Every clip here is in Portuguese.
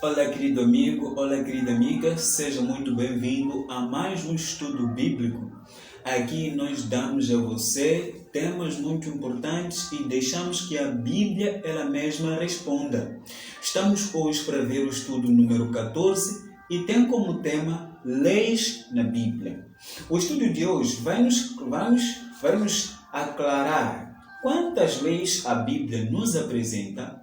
Olá, querido amigo, olá, querida amiga, seja muito bem-vindo a mais um estudo bíblico. Aqui nós damos a você temas muito importantes e deixamos que a Bíblia ela mesma responda. Estamos hoje para ver o estudo número 14 e tem como tema Leis na Bíblia. O estudo de hoje vai nos aclarar quantas leis a Bíblia nos apresenta,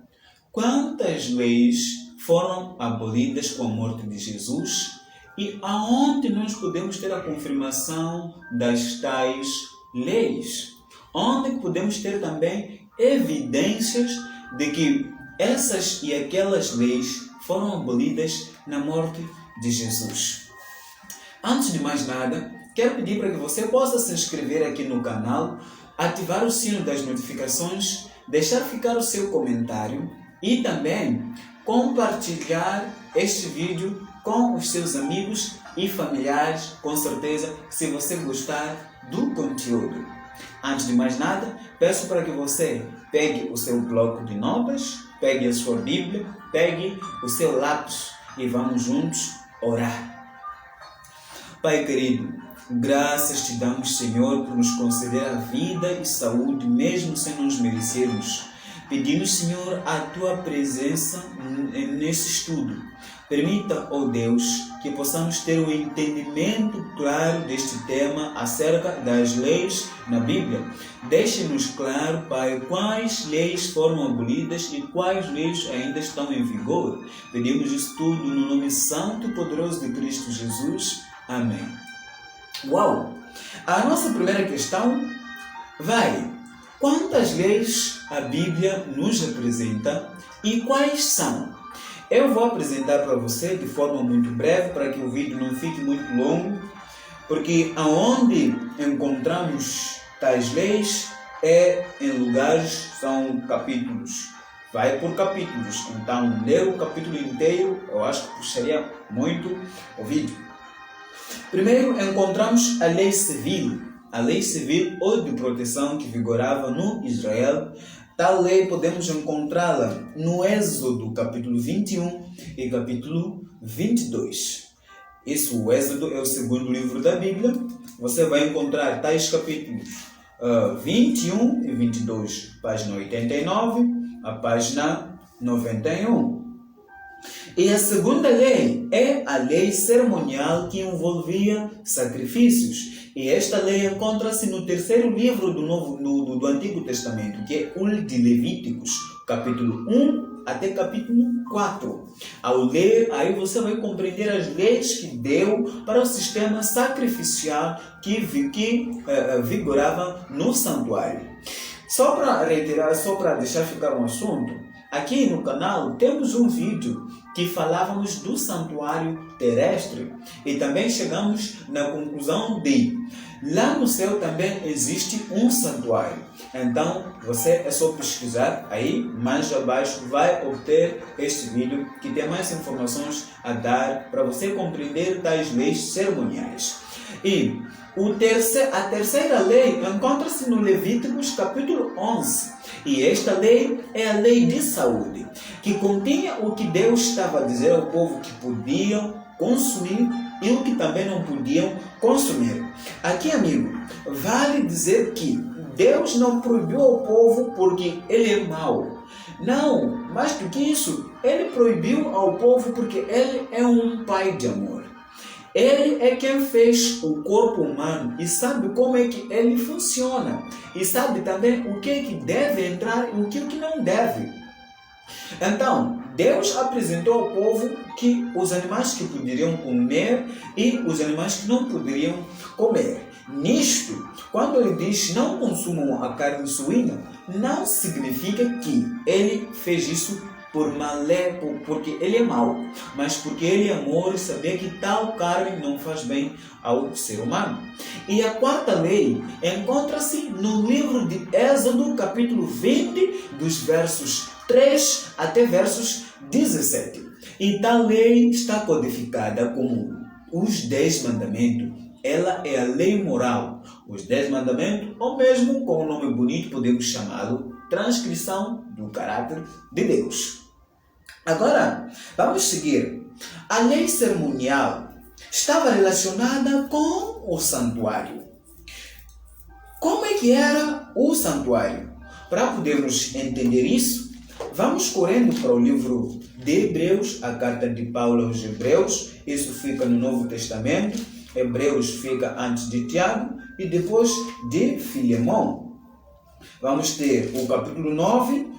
quantas leis foram abolidas com a morte de Jesus e aonde nós podemos ter a confirmação das tais leis. Onde podemos ter também evidências de que essas e aquelas leis foram abolidas na morte de Jesus. Antes de mais nada, quero pedir para que você possa se inscrever aqui no canal, ativar o sino das notificações, deixar ficar o seu comentário e também compartilhar este vídeo com os seus amigos e familiares, com certeza, se você gostar do conteúdo. Antes de mais nada, peço para que você pegue o seu bloco de notas, pegue a sua Bíblia, pegue o seu lápis e vamos juntos orar. Pai querido, graças te damos, Senhor, por nos conceder a vida e saúde, mesmo sem nos merecermos. Pedimos, Senhor, a Tua presença nesse estudo. Permita, ó Deus, que possamos ter um entendimento claro deste tema acerca das leis na Bíblia. Deixe-nos claro, Pai, quais leis foram abolidas e quais leis ainda estão em vigor. Pedimos isso tudo no nome santo e poderoso de Cristo Jesus. Amém. Uau! A nossa primeira questão vai: quantas leis a Bíblia nos apresenta e quais são? Eu vou apresentar para você de forma muito breve, para que o vídeo não fique muito longo, porque aonde encontramos tais leis é em lugares, são capítulos. Vai por capítulos, então ler o capítulo inteiro, eu acho que puxaria muito o vídeo. Primeiro encontramos a lei civil ou de proteção que vigorava no Israel. Tal lei podemos encontrá-la no Êxodo capítulo 21 e capítulo 22. Isso, o Êxodo é o segundo livro da Bíblia. Você vai encontrar tais capítulos 21 e 22, página 89, a página 91. E a segunda lei é a lei cerimonial que envolvia sacrifícios. E esta lei encontra-se no terceiro livro do Antigo Testamento, que é o de Levíticos, capítulo 1 até capítulo 4. Ao ler, aí você vai compreender as leis que deu para o sistema sacrificial que vigorava no santuário. Só para reiterar, só para deixar ficar um assunto, aqui no canal temos um vídeo que falávamos do santuário terrestre e também chegamos na conclusão de lá no céu também existe um santuário. Então você é só pesquisar aí, mais abaixo vai obter este vídeo que tem mais informações a dar para você compreender tais leis cerimoniais. E a terceira lei encontra-se no Levíticos capítulo 11. E esta lei é a lei de saúde, que continha o que Deus estava a dizer ao povo que podiam consumir e o que também não podiam consumir. Aqui, amigo, vale dizer que Deus não proibiu ao povo porque ele é mau. Não, mais do que isso, ele proibiu ao povo porque ele é um pai de amor. Ele é quem fez o corpo humano e sabe como é que ele funciona. E sabe também o que é que deve entrar e o que não deve. Então, Deus apresentou ao povo que os animais que poderiam comer e os animais que não poderiam comer. Nisto, quando ele diz não consumam a carne suína, não significa que ele fez isso porque ele é mau, mas porque ele é amor e sabia que tal carne não faz bem ao ser humano. E a quarta lei encontra-se no livro de Êxodo, capítulo 20, dos versos 3 até versos 17. E tal lei está codificada como os 10 mandamentos. Ela é a lei moral. Os 10 mandamentos, ou mesmo com um nome bonito, podemos chamá-lo transcrição do caráter de Deus. Agora, vamos seguir. A lei cerimonial estava relacionada com o santuário. Como é que era o santuário? Para podermos entender isso, vamos correndo para o livro de Hebreus, a carta de Paulo aos Hebreus. Isso fica no Novo Testamento. Hebreus fica antes de Tiago e depois de Filemão. Vamos ter o capítulo 9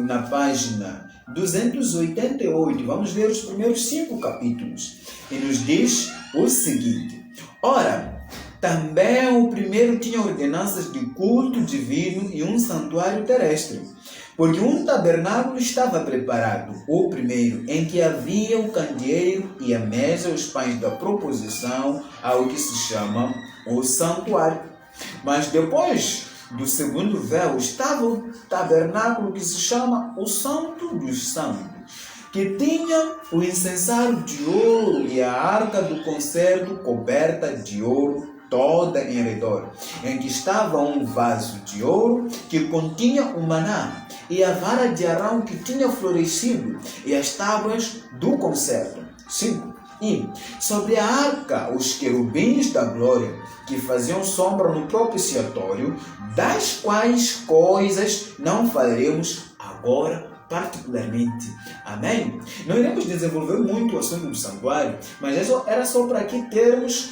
na página 288. Vamos ver os primeiros 5 capítulos. E nos diz o seguinte: ora, também o primeiro tinha ordenanças de culto divino e um santuário terrestre. Porque um tabernáculo estava preparado, o primeiro, em que havia o candeeiro e a mesa, os pães da proposição, ao que se chama o santuário. Mas depois do segundo véu estava o tabernáculo que se chama o Santo dos Santos, que tinha o incensário de ouro e a arca do concerto coberta de ouro toda em redor, em que estava um vaso de ouro que continha o maná, e a vara de Arão que tinha florescido, e as tábuas do concerto. 5. E sobre a arca os querubins da glória, que faziam sombra no propiciatório, das quais coisas não falaremos agora particularmente. Amém? Não iremos desenvolver muito o assunto do santuário, mas isso era só para aqui termos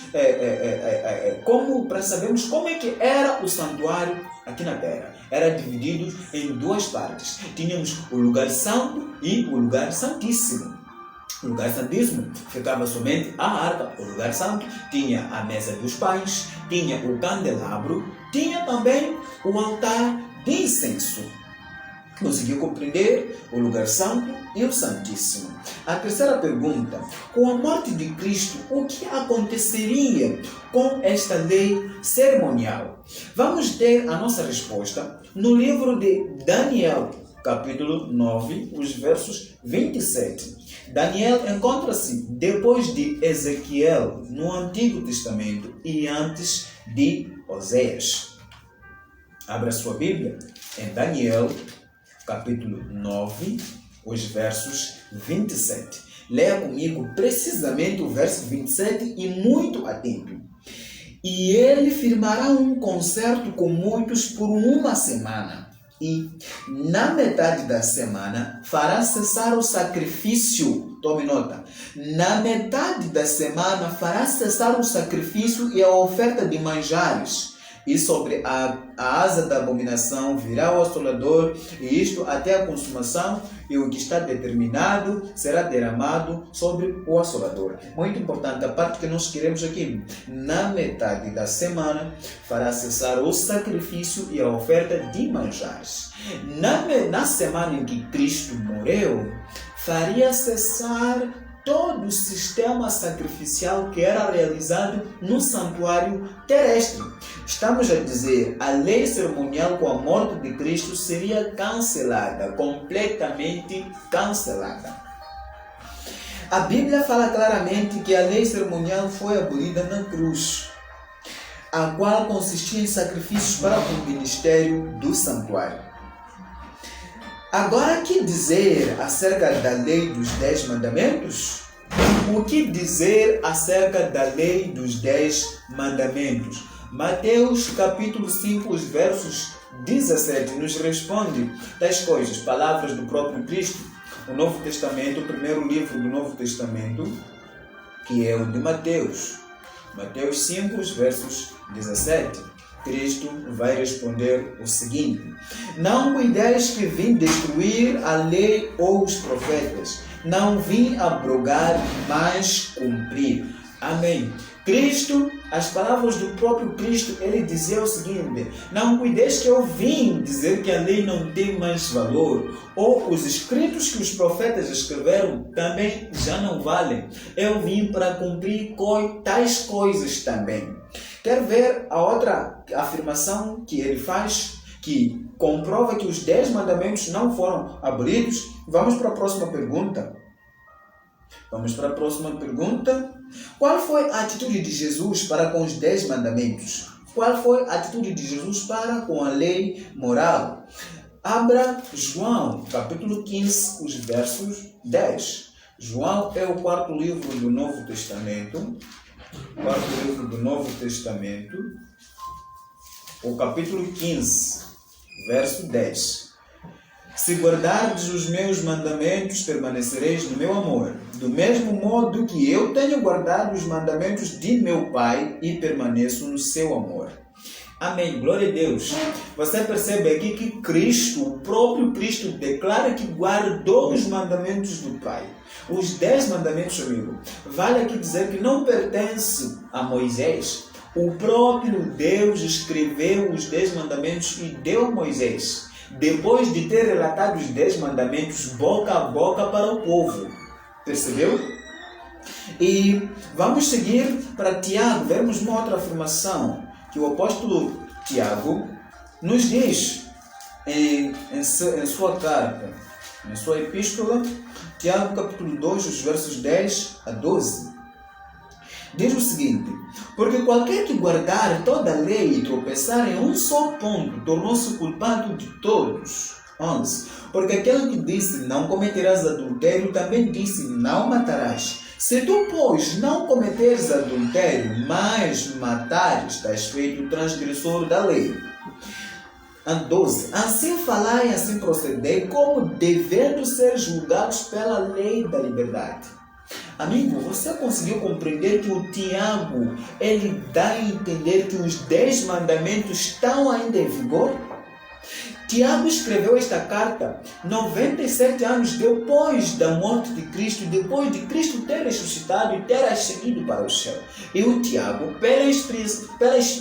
para sabermos como é que era o santuário aqui na terra. Era dividido em 2 partes. Tínhamos o lugar santo e o lugar santíssimo. O lugar santíssimo ficava somente a arca. O lugar santo tinha a mesa dos pães, tinha o candelabro, tinha também o altar de incenso. Conseguiu compreender o lugar santo e o santíssimo. A terceira pergunta: com a morte de Cristo, o que aconteceria com esta lei cerimonial? Vamos ter a nossa resposta no livro de Daniel, capítulo 9, os versos 27. Daniel encontra-se depois de Ezequiel no Antigo Testamento e antes de Oséias. Abra sua Bíblia em Daniel, capítulo 9, os versos 27. Leia comigo precisamente o verso 27 e muito atento. E ele firmará um concerto com muitos por 1 semana. E na metade da semana fará cessar o sacrifício. Tome nota. Na metade da semana fará cessar o sacrifício e a oferta de manjares. E sobre a asa da abominação virá o assolador, e isto até a consumação, e o que está determinado será derramado sobre o assolador. Muito importante a parte que nós queremos aqui. Na metade da semana fará cessar o sacrifício e a oferta de manjares. Na semana em que Cristo morreu, faria cessar todo o sistema sacrificial que era realizado no santuário terrestre. Estamos a dizer, a lei cerimonial com a morte de Cristo seria cancelada, completamente cancelada. A Bíblia fala claramente que a lei cerimonial foi abolida na cruz, a qual consistia em sacrifícios para o ministério do santuário. Agora, o que dizer acerca da lei dos 10 mandamentos? O que dizer acerca da lei dos 10 mandamentos? Mateus capítulo 5, os versos 17, nos responde das coisas, palavras do próprio Cristo. O Novo Testamento, o primeiro livro do Novo Testamento, que é o de Mateus. Mateus 5, os versos 17. Cristo vai responder o seguinte: não cuideis que vim destruir a lei ou os profetas. Não vim abrogar, mas cumprir. Amém. Cristo, as palavras do próprio Cristo, ele dizia o seguinte: não cuideis que eu vim dizer que a lei não tem mais valor, ou os escritos que os profetas escreveram também já não valem. Eu vim para cumprir tais coisas também. Quer ver a outra afirmação que ele faz, que comprova que os 10 mandamentos não foram abolidos? Vamos para a próxima pergunta. Qual foi a atitude de Jesus para com os 10 mandamentos? Qual foi a atitude de Jesus para com a lei moral? Abra João, capítulo 15, os versos 10. João é o quarto livro do Novo Testamento. Quarto livro do Novo Testamento. O capítulo 15, verso 10. Se guardardes os meus mandamentos, permanecereis no meu amor, do mesmo modo que eu tenho guardado os mandamentos de meu Pai e permaneço no seu amor. Amém. Glória a Deus. Você percebe aqui que Cristo, o próprio Cristo, declara que guardou os mandamentos do Pai. Os 10 mandamentos, amigo, vale aqui dizer que não pertence a Moisés. O próprio Deus escreveu os 10 mandamentos e deu a Moisés, depois de ter relatado os 10 mandamentos boca a boca para o povo. Percebeu? E vamos seguir para Tiago, vermos uma outra afirmação que o apóstolo Tiago nos diz em sua carta, em sua epístola, Tiago capítulo 2, os versos 10 a 12. Diz o seguinte: porque qualquer que guardar toda a lei e tropeçar em um só ponto, tornou-se culpado de todos. 11. Porque aquele que disse, não cometerás adultério, também disse, não matarás. Se tu, pois, não cometeres adultério, mas matares, estás feito transgressor da lei. 12. Assim falai, assim procedei, como devendo ser julgados pela lei da liberdade. Amigo, você conseguiu compreender que o Tiago, ele dá a entender que os 10 mandamentos estão ainda em vigor? Tiago escreveu esta carta 97 anos depois da morte de Cristo, depois de Cristo ter ressuscitado e ter ascendido para o céu. E o Tiago, pela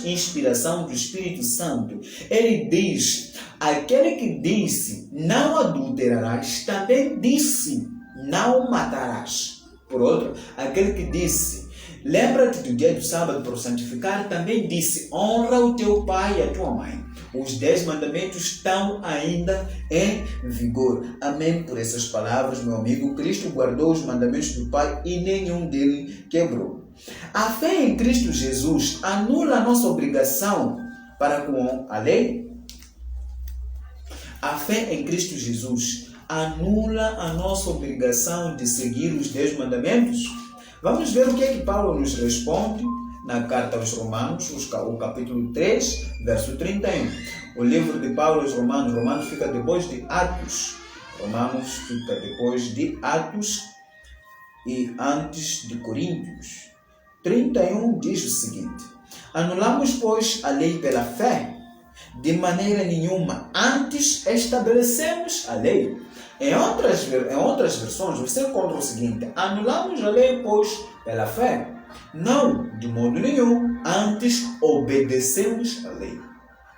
inspiração do Espírito Santo, ele diz: aquele que disse, não adulterarás, também disse, não matarás. Por outro, aquele que disse, lembra-te do dia do sábado para o santificar, também disse, honra o teu pai e a tua mãe. Os 10 mandamentos estão ainda em vigor. Amém por essas palavras, meu amigo. Cristo guardou os mandamentos do Pai e nenhum dele quebrou. A fé em Cristo Jesus anula a nossa obrigação para com a lei? A fé em Cristo Jesus anula a nossa obrigação de seguir os 10 mandamentos? Vamos ver o que é que Paulo nos responde na carta aos Romanos, o capítulo 3, verso 31. O livro de Paulo aos Romanos, Romanos fica depois de Atos. Romanos fica depois de Atos e antes de Coríntios. 31 diz o seguinte: anulamos, pois, a lei pela fé? De maneira nenhuma, antes estabelecemos a lei. Em outras versões, você encontra o seguinte: anulamos a lei, pois, pela fé? Não, de modo nenhum, antes obedecemos a lei.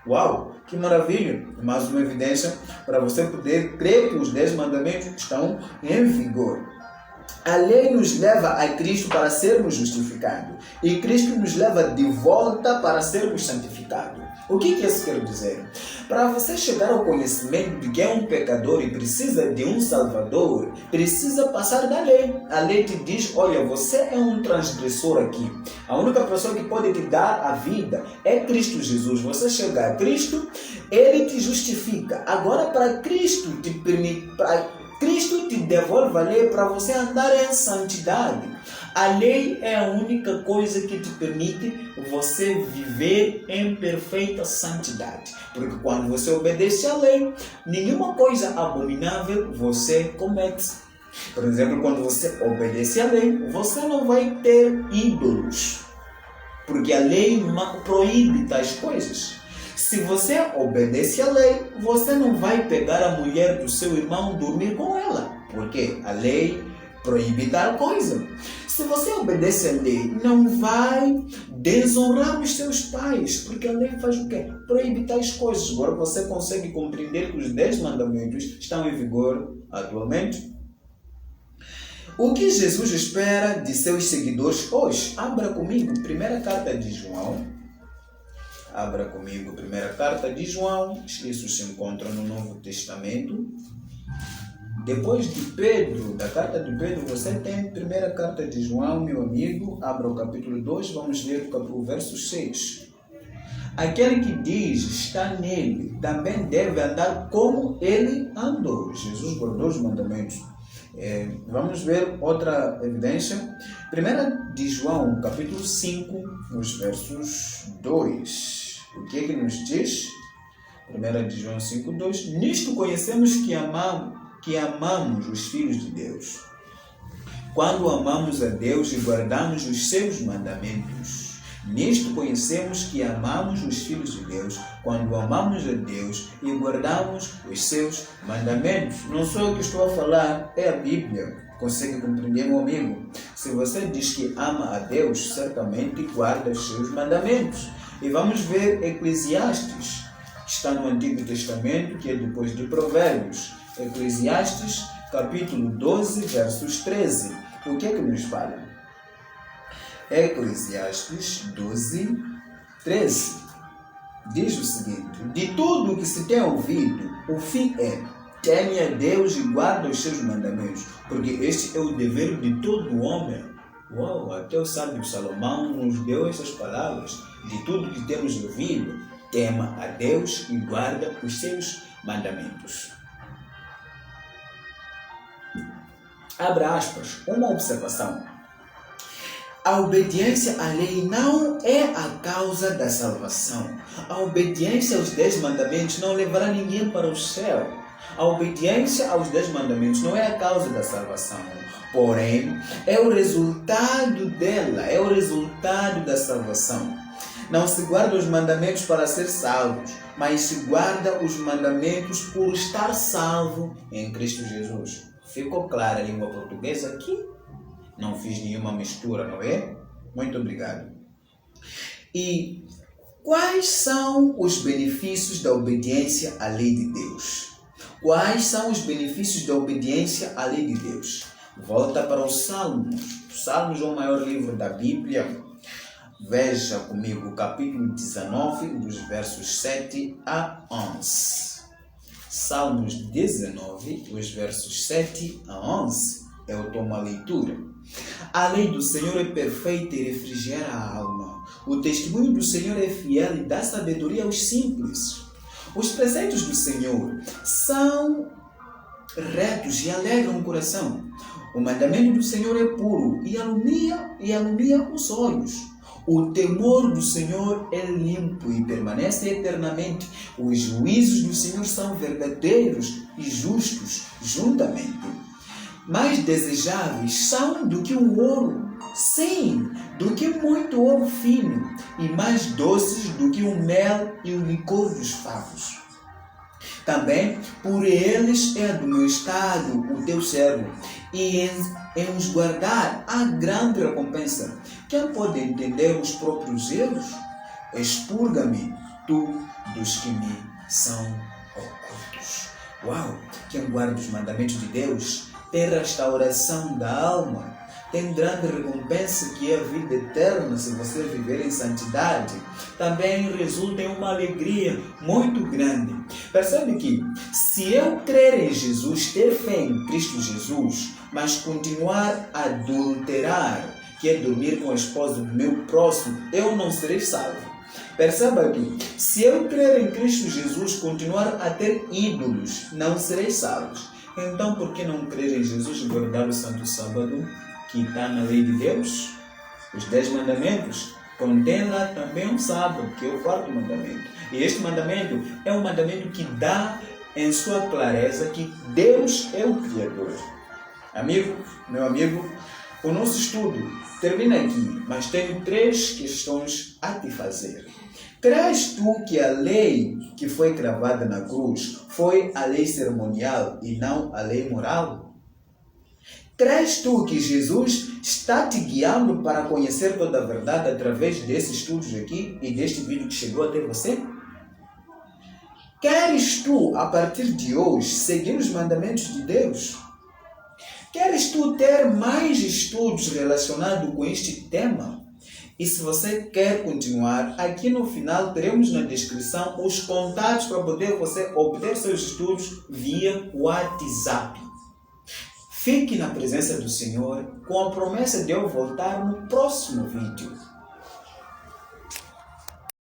Uau, que maravilha! Mais uma evidência para você poder crer que os 10 mandamentos estão em vigor. A lei nos leva a Cristo para sermos justificados e Cristo nos leva de volta para sermos santificados. O que isso quer dizer? Para você chegar ao conhecimento de que é um pecador e precisa de um Salvador, precisa passar da lei. A lei te diz, olha, você é um transgressor aqui. A única pessoa que pode te dar a vida é Cristo Jesus. Você chega a Cristo, Ele te justifica. Agora, para Cristo te permitir, Cristo te devolve a lei para você andar em santidade. A lei é a única coisa que te permite você viver em perfeita santidade. Porque quando você obedece à lei, nenhuma coisa abominável você comete. Por exemplo, quando você obedece à lei, você não vai ter ídolos. Porque a lei proíbe tais coisas. Se você obedece à lei, você não vai pegar a mulher do seu irmão e dormir com ela. Porque a lei proíbe tal coisa. Se você obedece à lei, não vai desonrar os seus pais. Porque a lei faz o quê? Proíbe tais coisas. Agora você consegue compreender que os 10 mandamentos estão em vigor atualmente? O que Jesus espera de seus seguidores hoje? Abra comigo, primeira carta de João. Abra comigo, primeira carta de João. Isso se encontra no Novo Testamento. Depois de Pedro, da carta de Pedro, você tem primeira carta de João, meu amigo. Abra o capítulo 2, vamos ler o verso 6. Aquele que diz está nele, também deve andar como ele andou. Jesus guardou os mandamentos. Vamos ver outra evidência. 1 de João, capítulo 5, nos versos 2. O que é que nos diz? 1 de João 5, 2. Nisto conhecemos que amamos os filhos de Deus, quando amamos a Deus e guardamos os seus mandamentos. Nisto conhecemos que amamos os filhos de Deus, quando amamos a Deus e guardamos os seus mandamentos. Não sou eu que estou a falar, é a Bíblia. Consegue compreender, meu amigo? Se você diz que ama a Deus, certamente guarda os seus mandamentos. E vamos ver Eclesiastes, que está no Antigo Testamento, que é depois de Provérbios. Eclesiastes, capítulo 12, versos 13. O que é que nos fala? Eclesiastes 12, 13. Diz o seguinte: de tudo o que se tem ouvido, o fim é: teme a Deus e guarda os seus mandamentos, porque este é o dever de todo homem. Uau, até o sábio Salomão nos deu essas palavras. De tudo que temos ouvido, tema a Deus e guarda os seus mandamentos. Abra aspas, uma observação. A obediência à lei não é a causa da salvação. A obediência aos 10 mandamentos não levará ninguém para o céu. A obediência aos 10 mandamentos não é a causa da salvação. Porém, é o resultado dela, é o resultado da salvação. Não se guarda os mandamentos para ser salvos, mas se guarda os mandamentos por estar salvo em Cristo Jesus. Ficou clara a língua portuguesa aqui? Não fiz nenhuma mistura, não é? Muito obrigado. E quais são os benefícios da obediência à lei de Deus? Quais são os benefícios da obediência à lei de Deus? Volta para os Salmos. Os Salmos é o maior livro da Bíblia. Veja comigo o capítulo 19, dos versos 7 a 11. Salmos 19, os versos 7 a 11. Eu tomo a leitura. A lei do Senhor é perfeita e refrigera a alma. O testemunho do Senhor é fiel e dá sabedoria aos simples. Os preceitos do Senhor são retos e alegram o coração. O mandamento do Senhor é puro e alumia os olhos. O temor do Senhor é limpo e permanece eternamente. Os juízos do Senhor são verdadeiros e justos juntamente. Mais desejáveis são do que o ouro, sim, do que muito ouro fino, e mais doces do que o mel e o licor dos favos. Também por eles é admoestado o teu servo, e em os guardar há grande recompensa. Quem pode entender os próprios erros? Expurga-me, tu, dos que me são ocultos. Uau! Quem guarda os mandamentos de Deus tem restauração da alma, tem grande recompensa, que é a vida eterna se você viver em santidade. Também resulta em uma alegria muito grande. Percebe que se eu crer em Jesus, ter fé em Cristo Jesus, mas continuar a adulterar, que é dormir com a esposa do meu próximo, eu não serei salvo. Perceba que se eu crer em Cristo Jesus, continuar a ter ídolos, não serei salvo. Então, por que não crer em Jesus e guardar o Santo Sábado, que está na lei de Deus? Os 10 mandamentos contém lá também um sábado, que é o 4º mandamento. E este mandamento é um mandamento que dá em sua clareza que Deus é o Criador. Amigo, meu amigo, o nosso estudo termina aqui, mas tenho 3 questões a te fazer. Crês tu que a lei que foi cravada na cruz foi a lei cerimonial e não a lei moral? Crês tu que Jesus está te guiando para conhecer toda a verdade através desses estudos aqui e deste vídeo que chegou até você? Queres tu, a partir de hoje, seguir os mandamentos de Deus? Queres tu ter mais estudos relacionados com este tema? E se você quer continuar, aqui no final teremos na descrição os contatos para poder você obter seus estudos via WhatsApp. Fique na presença do Senhor com a promessa de eu voltar no próximo vídeo.